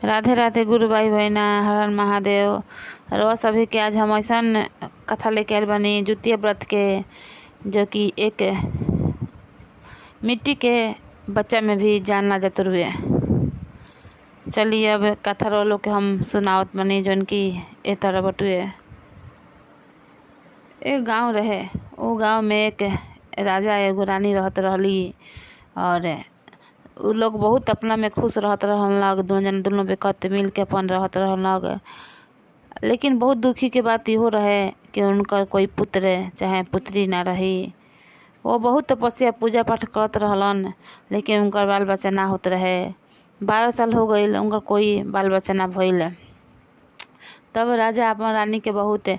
राधे राधे गुरु भाई बहना, हर हर महादेव। रोज सभी के आज हम ऐसा कथा लेके आयल बनी जुतिया व्रत के, जो कि एक मिट्टी के बच्चा में भी जान ना जात रुए। चलिए अब कथा रोलो के हम सुनावत बनी, जौन की ए तरह बटुए। एक गांव रहे, वो गांव में एक राजा एगो रानी रहत रहली, और उ लोग बहुत अपना में खुश रहत रहन लग। दोनों बेकत मिल के अपन रहत रहन लग। लेकिन बहुत दुखी के बात इहो रहे कि उनकर कोई पुत्र चाहे पुत्री ना रही। वो बहुत तपस्या पूजा पाठ करत रहलन, लेकिन उनकर बाल बच्चा ना होत रहे। 12 साल हो गईल, उनकर कोई बाल बच्चा ना भइल। तब राजा अपन रानी के बहुत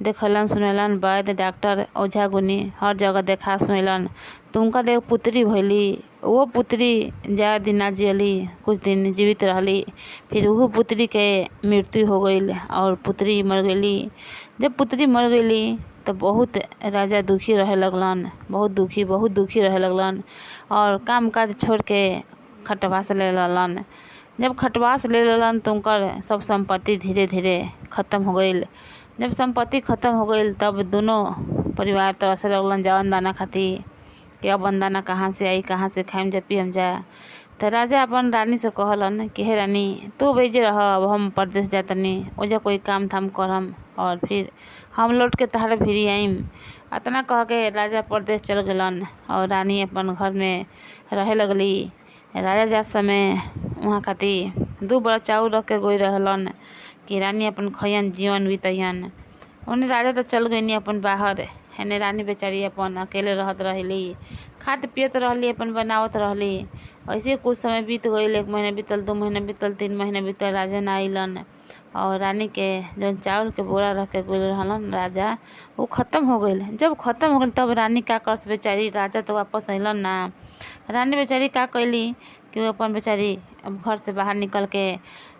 देखलन सुनेलन, वैद्य डॉक्टर ओझा गुनी हर जगह देखा सुनेलन। तो उनका एक पुत्री भइली। वो पुत्री ज़्यादा दिन ना जियली, कुछ दिन जीवित रहली। फिर वो पुत्री के मृत्यु हो गईल और पुत्री मर गईली। जब पुत्री मर गईली तो बहुत राजा दुखी रहे लगलन, बहुत दुखी रहे लगलन, और काम काज छोड़ के खटवास ले ललन। जब खटवास ले लेलन तो उनकर सब संपत्ति धीरे धीरे ख़त्म हो गईल। जब संपत्ति ख़त्म हो गईल तब दोनों परिवार तरस लगलन जवन दाना खातिर कि अब दाना कहाँ से आई, कहाँ से खाइम जा पियम जा। तो राजा अपन रानी से कहलन कि हे रानी, तू भेजे रह, अब हम परदेश जातनी, ओजा कोई काम धाम करम और फिर हम लौट के तहरा भिरी आइम। अतना कह के राजा परदेश चल गलन और रानी अपन घर में रहे लगली। राजा जात समय वहाँ खातिर 2 बड़ा चाउर रख के गई रहलन कि रानी अपन खयन जीवन बितैन। उन्हें राजा तो चल गई अपन बाहर, हेने रानी बेचारी अपन अकेले रहत रहली, खात पियत रहली, अपन बनावत रहली। ऐसे कुछ समय बीत गई, 1 महीना बीतल, 2 महीना बीतल, 3 महीना बीतल, राजा ना आइलन। और रानी के जौन चाउर के बोरा रख के गई रहलन राजा, वो ख़त्म हो गईल। जब ख़त्म हो गईल तब रानी का करस बेचारी, राजा तो वापस अइलन ना। रानी बेचारी का कैली कि वो अपन बेचारी अब घर से बाहर निकल के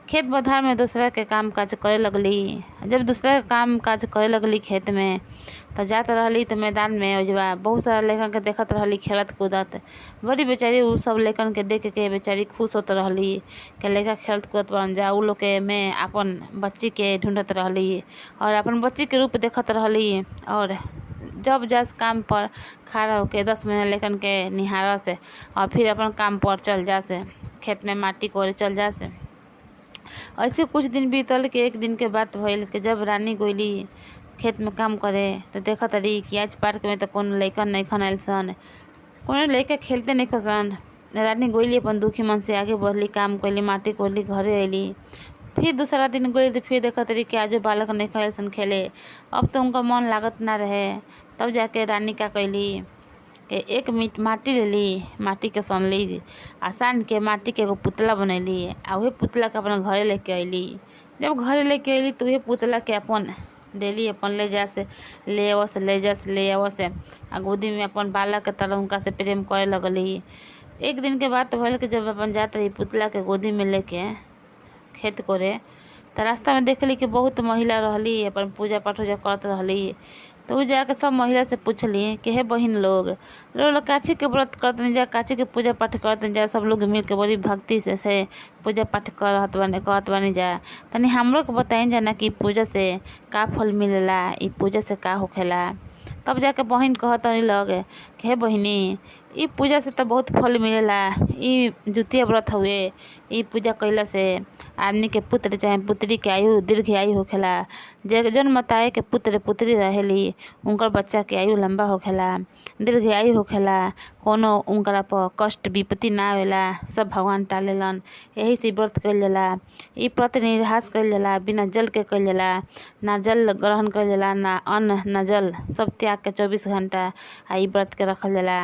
खेत बधार में दूसरा के काम काज करे लगली। जब दूसरा के काम काज करे लगली खेत में, तो जात रहली तो मैदान में ओजवा बहुत सारा लड़कन के देखत रहली खेलत कूदत। बड़ी बेचारी उ सब लड़कन के देख के बेचारी खुश होत रहली कि लड़का खेलत कूदत बन जा। उ लोग के में अपन बच्ची के ढूंढत रहली और अपन बच्ची के रूप देखत रहली। और जब जस काम पर खड़ा होके 10 महीना लड़कन के निहारस और फिर अपन काम पर चल जासे, खेत में माटी कोड़े चल जासे। ऐसे कुछ दिन बीतल कि एक दिन के बात भइल कि जब रानी गइली खेत में काम करे तो देखत रही कि आज पार्क में तो कोनो लइकन नइखन आइल सन, कोनो लइका खेलते नइखन सन। रानी गइली अपन दुखी मन से आगे बढ़ली, काम कइली, माटी कोड़ली, घरे अइली। फिर दूसरा दिन गई तो फिर देखत रही कि आज बालक नइखन आइल सन खेले। अब तो उनका मन लागत ना रहे। तब जाके रानी का कइली कि एक माटी लेली, माटी के सनली, आसान के माटी के एगो पुतला बनैली आ उहे पुतला के अपन घरे लेके अइली। जब घरे लेके अइली तो उहे पुतला के अपन डेली अपन ले आवस आ गोदी में अपन बालक के तरह उनका से प्रेम करे लगली। एक दिन के बात भइल कि जब अपन जात रही पुतला के गोदी में लेके खेत करे, तो रास्ता में देखली कि बहुत महिला रहली, अपन पूजा पाठ करत रहली। तो उ जाके सब महिला से पूछली कि हे बहिन लोग काची के व्रत करतनी जा, काची के पूजा पाठ करतनी जा। सब लोग मिल के बड़ी भक्ति से पूजा पाठ करत बानी जा। तनी हमरो के बताइन जा ना कि पूजा से का फल मिलेला, ई पूजा से का होखेला। तब जाके बहिन कहतनी लोग कि हे बहिनी, ई पूजा से तो बहुत फल मिलेला, ई जुतिया व्रत हुए। ई पूजा कइला से आदमी के पुत्र चाहे पुत्री के आयु दीर्घ आयु होखेला। जौन माताए के पुत्र पुत्री रहेली उनकर बच्चा के आयु लंबा होखेला, दीर्घ आयु होखेला, कोनो उनकरा पर कष्ट विपत्ति ना आवेला, सब भगवान टालेलन। यही से व्रत कइल जाला। ई व्रत निर्हास कइल जाला, बिना जल के कइल जाला, ना जल ग्रहण कइल जाला, ना अन्न ना जल, सब त्याग के 24 घंटा ई व्रत के रखल जाला।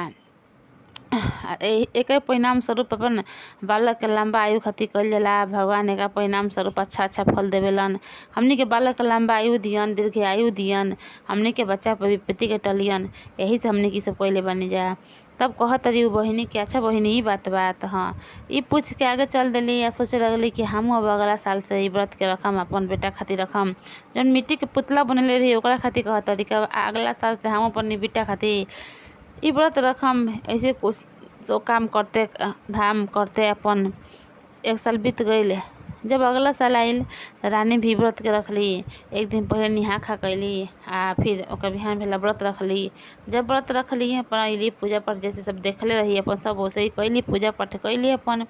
एक परिणाम स्वरूप अपन बालक के लंबा आयु खातिर कइल जाला। भगवान एक परिणाम स्वरूप अच्छा फल देवेलन। हमनी के बालक के लंबा आयु दियन, दीर्घ आयु दियन, हमनी के बच्चा पर विपत्ति के टलियन। यही से हमनी के सब कइले बानी जा। तब कहत रही बहिनी कि अच्छा बहिनी ई बात हाँ। ई पूछ के आगे चल देली या सोचे लगली कि हम अब अगला साल से ई व्रत के रखम, अपन बेटा खातिर रखम। जौन मिट्टी के पुतला बनले रही ओकरा खातिर कहत रही कि अगला साल से हम अपन बेटा खातिर ई व्रत रखम। ऐसे कुछ काम करते धाम करते अपन 1 साल बीत गईल। जब अगला साल आइल त रानी भी व्रत के रखली। एक दिन पहले निहा खा कैली आ फिर ओकर बिहान भेला व्रत रखली। जब व्रत रखली अपन अइली पूजा पाठ जैसे सब देखले रही अपन सब वैसे ही कैली, पूजा पाठ कैली। अपन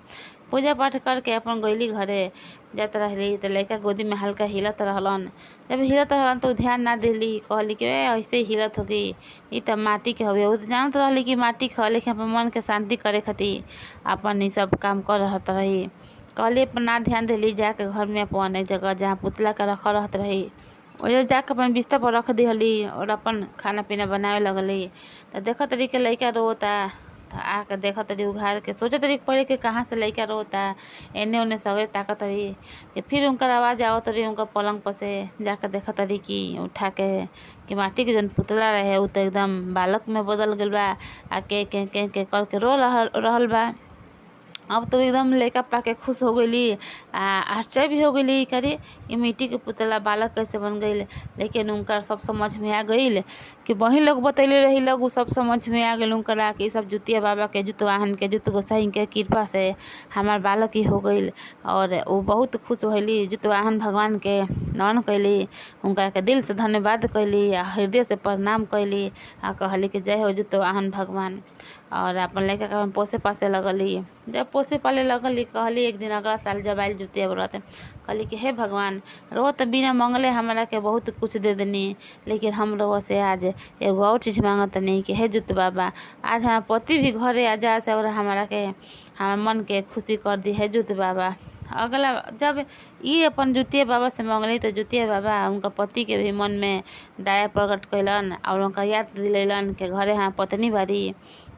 पूजा पाठ करके अपन गईली घरे। जात रहली तो लड़का गोदी में हल्का हिलत रहलन। जब हिलत रहलन तो ध्यान ना दिली, कहली कि ऐसे ही हिलत होगी, ई त माटी के हवे। उ जानत रहली कि माटी ख, लेकिन अपन मन के शांति करे खातिर अपन ई सब काम कर रहत रही। कहली अपन ना ध्यान दिली, जाके घर में अपन एक जगह जहाँ पुतला के रखल रहत रही वही जाके अपन बिस्तर पर रख दिहली और अपन खाना पीना बनावे लगली। तो देखत रही कि लड़का रोता, तो आके देखत रही उघार के, सोचत रही पहले कि कहाँ से लड़का रोता, एने ओने सगरे ताकत रही कि फिर उनकर आवाज़ आवत रही उनकर पलंग पर से। जाके देखत रही कि उठा के कि माटी के जौन पुतला रहे उ तो एकदम बालक में बदल गइल बा आ के करके रो रहल बा। अब तो एकदम लड़का पाके खुश हो गईली आ आश्चर्य भी हो गईली, करे ये मिट्टी के पुतला बालक कैसे बन गईल। लेकिन उनका सब समझ में आ गईल कि वही लोग बतैले रही लोग, उ सब समझ में आ गईल उनकरा कि सब जुतिया बाबा के, जुत वाहन के, जुत गोसाई के कृपा से हमार बालक ही हो गईल। और वो बहुत खुश भइली, जुत वाहन भगवान के नमन कैली, उनका के दिल से धन्यवाद कैली आ हृदय से प्रणाम कैली आ कहली कि जय हो जुत वाहन भगवान। और अपन लड़का के पोसे पासे लगली। जब पोसे पाले लगली कहली एक दिन अगला साल जब आइल जुतिया व्रत, कहली कि हे भगवान, रो तो बिना मंगले हमरा के बहुत कुछ दे देनी, लेकिन हम रो से आज एगो और चीज़ मांगत नहीं कि हे जुत बाबा आज हमार पति भी घरे आ जा से और हमारा के हमार मन के खुशी कर दी है जुत बाबा। अगला जब ये अपन जुतिया बाबा से मंगली तो जुतिया बाबा उनका पति के भी मन में दया प्रकट कैलन और उनका याद दिलैलन कि घरे हाँ पत्नी बारी।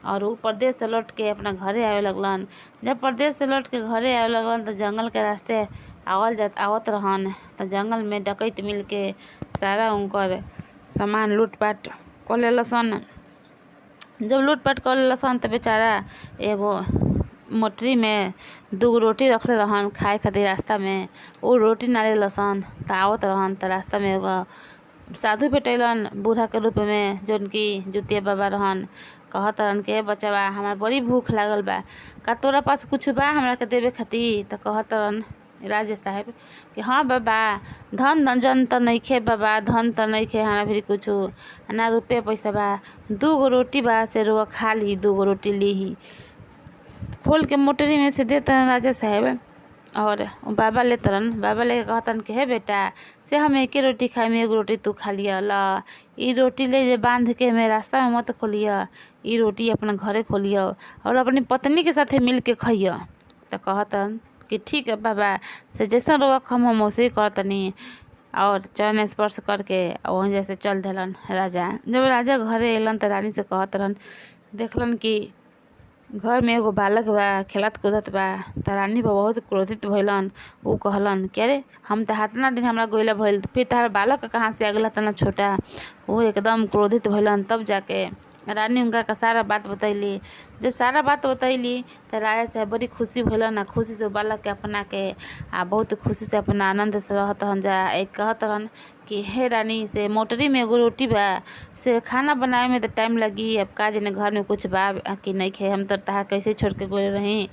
और उ परदेश से लौट के अपना घरे आवे लगलन। जब परदेश से लौट के घरे आवे लगलन तो जंगल के रास्ते आवत रहन, तो जंगल में डकैत मिल के सारा उनकर सामान लूटपाट कर लेलसन। जब लूटपाट कर लेलसन तो बेचारा एगो मोटरी में 2 रोटी रखले रहन खाए खातिर रास्ता में, वो रोटी ना लेलसन। तो आवत रहन तो रास्ता में एगो साधु भेटैलन बूढ़ा के रूप में, जौन की जुतिया बाबा रहन। कहत रहन के बचवा हमार बड़ी भूख लागल बा, का तोरा पास कुछ बा हमरा के देवे खातिर। तो कहत रहन राजे साहब कि हाँ बाबा, धन जन त नइखे बाबा, धन त नइखे हमरा भी कुछ ना रुपये पैसा बा, 2 रोटी बा से रुआ खा ली, 2 रोटी लीही। खोल के मोटरी में से देतन राजा साहब और बाबा ले तरन। बाबा ले कहतन कि हे बेटा से हम 1 रोटी खाए में 1 रोटी तू खा लिया ला, ई रोटी ले जे बांध के मैं रास्ता में मत खोलिया, ई रोटी अपना घरे खोलिया और अपनी पत्नी के साथे मिल के खइया। तो कहतन कि ठीक है बाबा, से जैसा रोक हम वैसे ही करतनी। और चरण स्पर्श करके वहीं जैसे चल देलन राजा। जब राजा घरे अलन तो रानी से कहत रहन, देखलन कि घर में एगो बालक बा खेलत कूदत बा। त रानी पर बहुत क्रोधित भइलन। उ कहलन कि अरे हम त हातना दिन हमरा गइला भइल, फिर तार बालक कहाँ से आ गइला तना छोटा। वो एकदम क्रोधित भइलन। तब जाके रानी उनका का सारा बात बतैली। जब सारा बात बतैली तो राजा साहब बड़ी खुशी भइलन आ खुशी से बालक के अपना के आ बहुत खुशी से अपना आनंद से रहत हन जा। एक कहत रहन कि हे रानी से मोटरी में एगो रोटी बा, से खाना बनाए में तो टाइम लगी, अब का जाने घर में कुछ बा कि नहीं खे, हम तो तहार कैसे छोड़ के गए रही,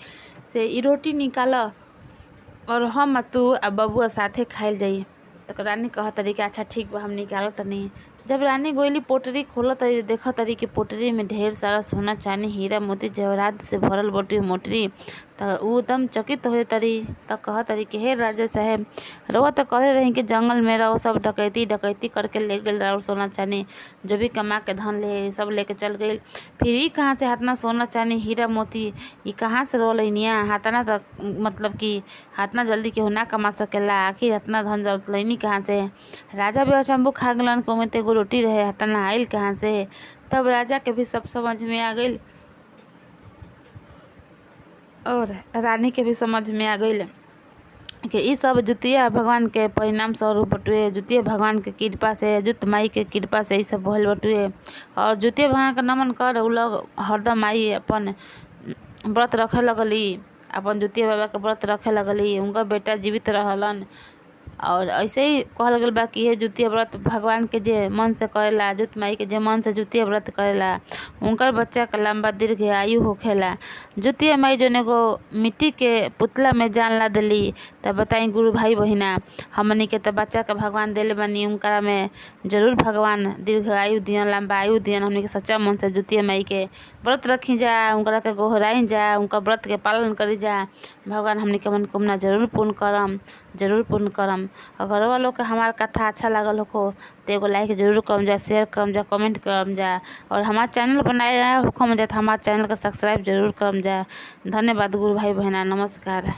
से ई रोटी निकाल और हम तू आ बबुआ साथे खाइल जाई। तो रानी कहत रही कि अच्छा ठीक बा हम निकालत तनी। जब रानी गोइली पोटरी खोलत रही देखत रही कि पोटरी में ढेर सारा सोना चांदी हीरा मोती जवाहरात से भरल बटी मोटरी। तो उ एकदम चकित हो तरी। तो कहत रही कि हे राजा साहब, रउआ तो कहे रही कि जंगल में रहो सब डकैती करके ले गई और सोना चांदी जो भी कमा के धन ले सब लेके चल गई, फिर ई कहाँ से हाथना सोना चांदी हीरा मोती ई कहाँ से रोल निया हाथना, तक मतलब कि हाथना जल्दी केहू ना कमा सकेला, आखिर हाथना धन जरूरत लैनी कहाँ से। राजा भी अचंभू खा गलन कि ओमे तो एगो रोटी रहे, हाथना आइल कहाँ से। तब राजा के भी सब समझ में आ गई और रानी के भी समझ में आ गई कि ई सब जुतिया भगवान के परिणाम स्वरूप बटुए। जुतिया भगवान के कृपा से, जुत माई के कृपा से ई सब भइल बटुए। और जुतिया भगवान का नमन कर उ लोग हरदम आई अपन व्रत रखे लगली, अपन जुतिया बाबा के व्रत रखे लगली। उनका बेटा जीवित रहलन। और ऐसे ही कहल गल बा कि ये जुतिया व्रत भगवान के जे मन से करेला, जुत माई के जे मन से जुतिया व्रत करेला उनकर बच्चा का लंबा दीर्घ आयु होखेला। जुतिया माई जो एगो मिट्टी के पुतला में जान ला दिली, तब बताई गुरु भाई बहिना हमनी के तो बच्चा के भगवान देले बनी, उनकरा में जरूर भगवान दीर्घ आयु दियन, लंबा आयु दियन। हमनी के सच्चा मन से जुतिया माई के व्रत रखी जा, उनकरा के गोहराई जा, उनका व्रत के पालन करी जा। भगवान हमनी के मनोकामना जरूर पूर्ण करम, जरूर पूर्ण करम। अगर वो लोग के हमार कथा अच्छा लागल हो तो एगो लाइक जरूर करम जा, शेयर करम जा, कमेंट करम जा, और हमार चैनल बनाया होखम जा तो हमार चैनल का सब्सक्राइब जरूर करम जा। धन्यवाद गुरु भाई बहना, नमस्कार।